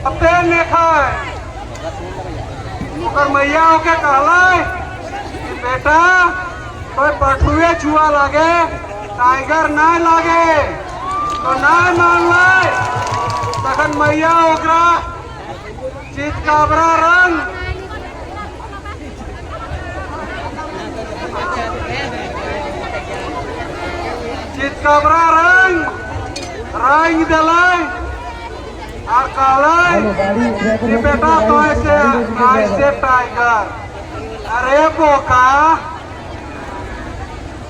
ने खाए ओकर मैया होके कहला कि बेटा कोई पठुए छुआ लागे टाइगर ना लागे तो ना मान लाए। तखन मैया ओकरा चितकाबरा रंग रंग दिलाई और कहले कि बेटा तो ऐसे टाइगर। अरे बोका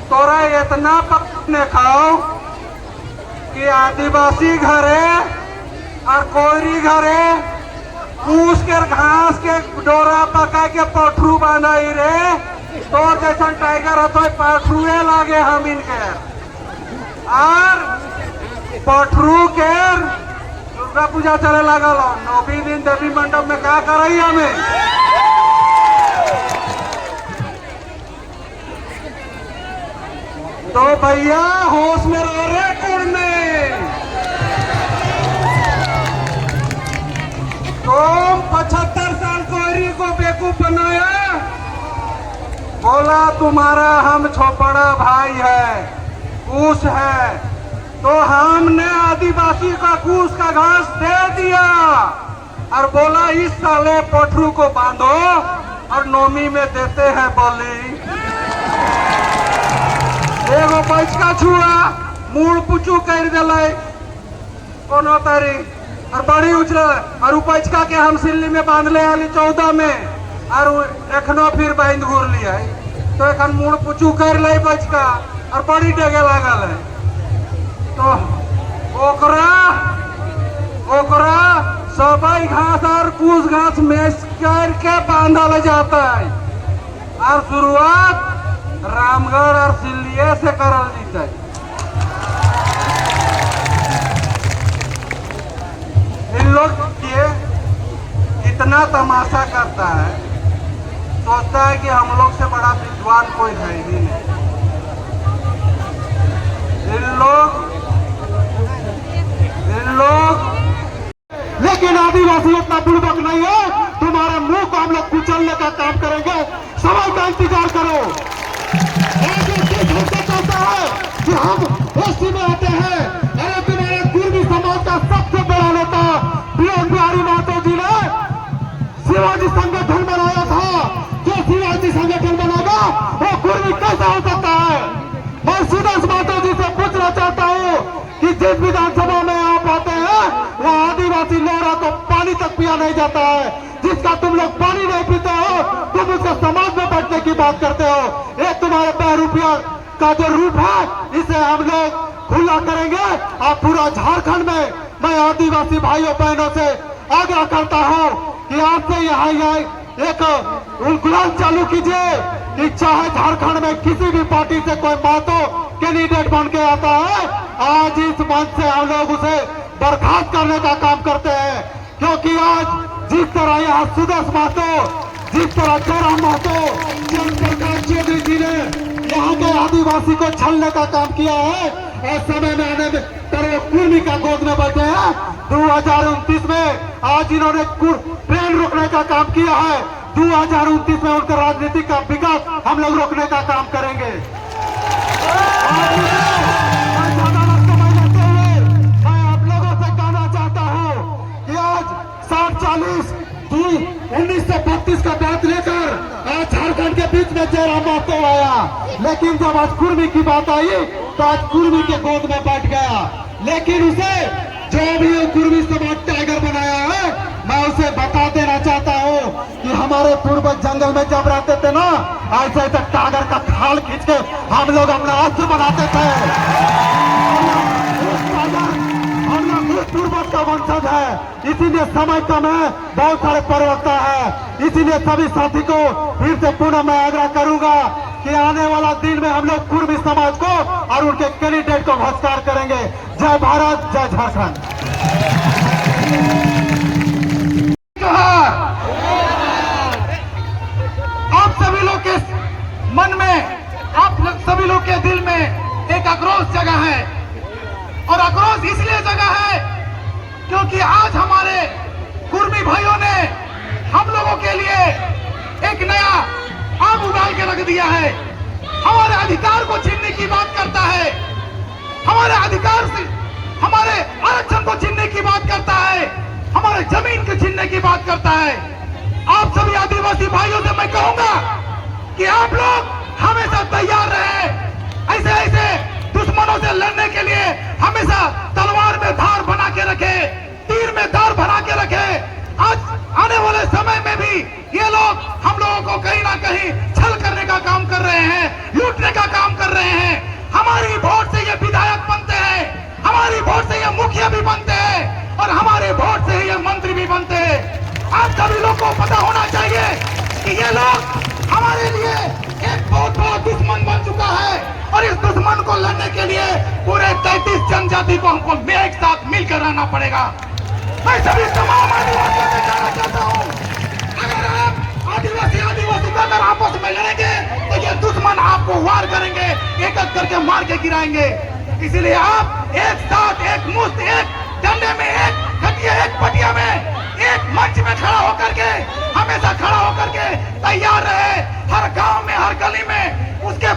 तोरा इतना पकने खाओ कि आदिवासी घरे और कोयरी घरे कूस के घास के डोरा पका के पठरू बनाई रे। तोर जैसा टाइगर हो तो पठरुए लागे हम इनके और पठरू के दुर्गा पूजा चले लगल। 9 दिन देवी मंडप में क्या करई हमें तो भैया होश में रह रे कुड़ में। तुम 75 साल कोयरी को बेवकूफ बनाया। बोला तुम्हारा हम छोपड़ा भाई है कूस है तो हमने आदिवासी का कूस का घास दे दिया और बोला इस साले पठरू को बांधो और नौमी में देते हैं बलि। एगो पैचका छुआ मूड़ पुचू कर दिले कोनो तारी और बड़ी उछल और पैचका के हम सिल्ली में बांध ले आली 14 में और एखनो फिर बांध घूर लिया तो एखन मूड़ पुचू कर ले पैचका और बड़ी डेगे लागल है। तो ओकरा सबई घास और कूस घास मेस करके बांधल जाता है और शुरुआत रामगढ़ और सिल्लिए से करल जीते। इन लोग ये इतना तमाशा करता है सोचता है कि हम लोग से बड़ा विद्वान कोई है ही नहीं। इन लोग लेकिन आदिवासी इतना बुड़बक नहीं है। तुम्हारे मुंह को हम लोग कुचलने का काम करेंगे। समय का इंतजार करो। कहता है कि हम ओसी में आते हैं। अरे तुम्हारे कुर्मी समाज का सबसे बड़ा नेता वीरेंद्र बिहारी महतो जी ने शिवाजी संगठन बनाया था। जो शिवाजी संगठन बनाएगा वो कुर्मी कैसा हो सकता है। मैं सुदेश महतो जी से पूछना चाहता हूँ कि जिस विधानसभा में आप आते हैं वहाँ आदिवासी लोरा को पानी तक पिया नहीं जाता है। जिसका तुम लोग पानी नहीं पीते हो तुम उसके समाज में बैठने की बात करते हो। ये तुम्हारे बहरूपिया का जो रूप है इसे हम लोग खुला करेंगे। आप पूरा झारखंड में मैं आदिवासी भाइयों बहनों से आग्रह करता हूँ कि आपसे यहाँ एक गुलाम चालू कीजिए कि चाहे झारखंड में किसी भी पार्टी से कोई महतो कैंडिडेट बन के आता है आज इस मंच से हम लोग उसे बर्खास्त करने का काम करते हैं। क्योंकि आज जिस तरह यहाँ सुदेश महतो जिस तरह जयराम महतो जयप्रकाश चौधरी जी ने यहाँ के आदिवासी को छलने का काम किया है और समय में आने में कुर्मी का गोद में बैठे हैं। 2029 में आज इन्होंने ट्रेन रोकने का काम किया है। 2029 में उनका राजनीतिक का विकास हम लोग रोकने का काम करेंगे। मैं आप लोगों से कहना चाहता हूँ कि आज 60-40 1932 का बात लेकर आज झारखंड के बीच में जयराम महतो आया। लेकिन जब आज कुर्मी की बात आई तो आज कुर्मी के गोद में बैठ गया। लेकिन उसे जो भी कुर्मी समाज टाइगर बनाया है मैं उसे बता देना चाहता हूँ कि हमारे पूर्वज जंगल में जब रहते थे ना ऐसे ऐसे टाइगर का खाल खींच के हम लोग अपना अस्त्र बनाते थे। हम लोग उस पूर्वज का वंशज है। इसीलिए समय कम है बहुत सारे परिवर्तन है। इसीलिए सभी साथी को फिर से पुनः मैं आग्रह करूंगा कि आने वाला दिन में हम लोग कुर्मी समाज को और उनके कैंडिडेट को बहिष्कार करेंगे। जय भारत जय झारखंड। आप सभी लोग के मन में आप सभी लोग के दिल में एक आक्रोश जगह है और आक्रोश इसलिए जगह है क्योंकि आज हमारे आदिवासी भाइयों ने हम लोगों के लिए एक नया आग उगाल के रख दिया है। हमारे अधिकार को छीनने की बात करता है, हमारे अधिकार से हमारे आरक्षण को छीनने की बात करता है, हमारे जमीन को छीनने की बात करता है। आप सभी आदिवासी भाइयों से मैं कहूंगा कि आप लोग हमेशा तैयार रहे, ऐसे ऐसे दुश्मनों से लड़ने के लिए हमेशा तलवार में धार बना के रखे, तीर में धार बना के रखे। आज आने वाले समय में भी ये लोग हम लोगों को कहीं ना कहीं छल करने का काम कर रहे हैं, लूटने का काम कर रहे हैं। हमारी वोट से ये विधायक बनते हैं, हमारी वोट से ये मुखिया भी बनते हैं और हमारे वोट से ये मंत्री भी बनते हैं। आप सभी लोग को पता होना चाहिए कि ये लोग हमारे लिए एक बहुत बड़ा दुश्मन बन चुका है और इस दुश्मन को लड़ने के लिए पूरे 33 जनजाति को हमको एक साथ मिलकर रहना पड़ेगा। मैं सभी तमाम आदिवासियों से कहना चाहता हूँ, अगर आप आदिवासी को अगर आपस में लड़ेंगे तो ये दुश्मन आपको वार करेंगे, एक एक करके मार के गिराएंगे। इसीलिए आप एक साथ, एक मुश्त, एक डंडे में, एक खटिया, एक पटिया में, एक मंच में खड़ा होकर के हमेशा खड़ा होकर के तैयार रहे। हर गांव में, हर गली में उसके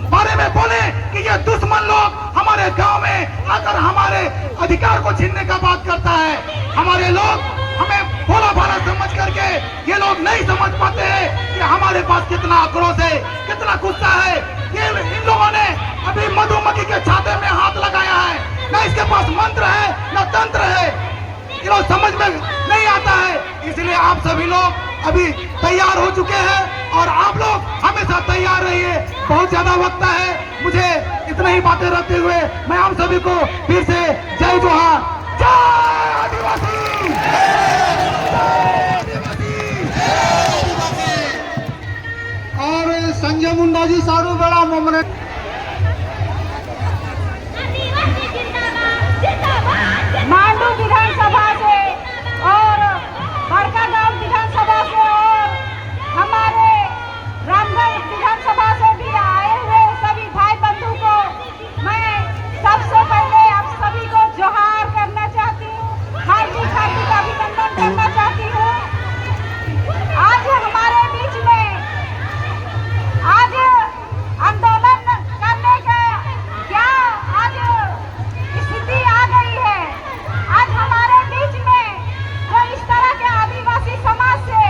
बारे में बोले कि ये दुश्मन लोग हमारे गांव में आकर हमारे अधिकार को छीनने का बात करता है। हमारे लोग हमें भोला भाला समझ करके ये लोग नहीं समझ पाते हैं कि हमारे पास कितना आक्रोश है, कितना गुस्सा है। ये इन लोगों ने अभी मधुमक्खी के छाते में हाथ लगाया है, न इसके पास मंत्र है न तंत्र है, ये लोग समझ में नहीं आता है। इसलिए आप सभी लोग अभी तैयार हो चुके हैं और आप लोग हमेशा तैयार रहिए। बहुत ज्यादा वक्त है, मुझे इतना ही बातें रखते हुए मैं आप सभी को फिर से जय जोहार, जय आदिवासी, और संजय मुंडा जी सारू बड़ा मोमरे मांडू विधानसभा से और बड़कागांव विधानसभा से और हमारे रामगढ़ विधानसभा से भी आए हुए सभी भाई बंधु को मैं सबसे पहले आप सभी को जोहार करना चाहती हूँ, हार्दिक हार्दिक अभिनंदन करना चाहती हूँ। आज हमारे बीच में आज आंदोलन करने का क्या आज स्थिति आ गई है। आज हमारे बीच में जो इस तरह के आदिवासी समाज से,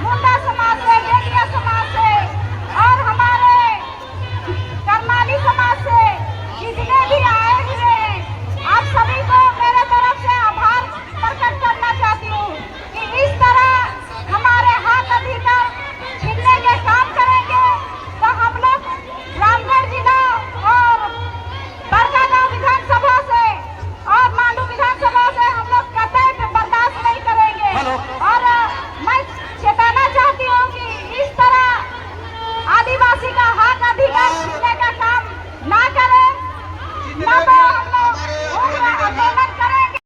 मुंडा समाज से, बेटिया समाज से और हमारे करमाली समाज से जितने भी आए हुए हैं, आप सभी को मेरे तरफ से आभार प्रकट करना चाहती हूँ कि इस तरह हमारे हक अधिकार छीनने के काम करेंगे तो हम लोग रामगढ़ जिला और बड़कागांव विधानसभा से और मांडू विधानसभा से हम लोग कतई बर्दाश्त नहीं करेंगे। और मैं चेताना चाहती हूँ कि इस तरह आदिवासी का हक अधिकार छीनने का काम ना करें, न तो हम लोग आंदोलन करेंगे।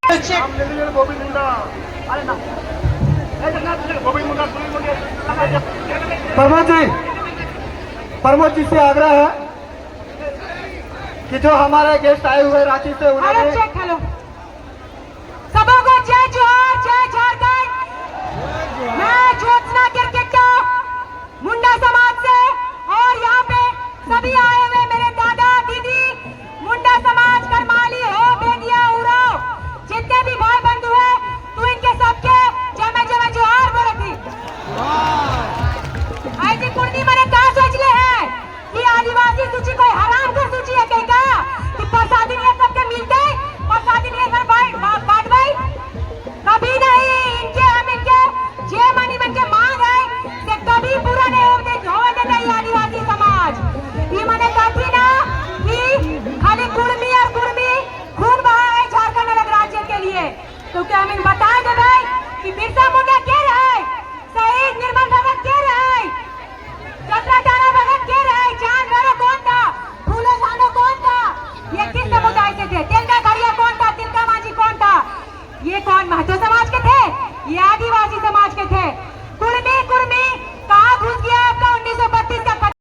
प्रमोद जी से आग्रह है कि जो हमारे गेस्ट आए हुए रांची से उन्होंने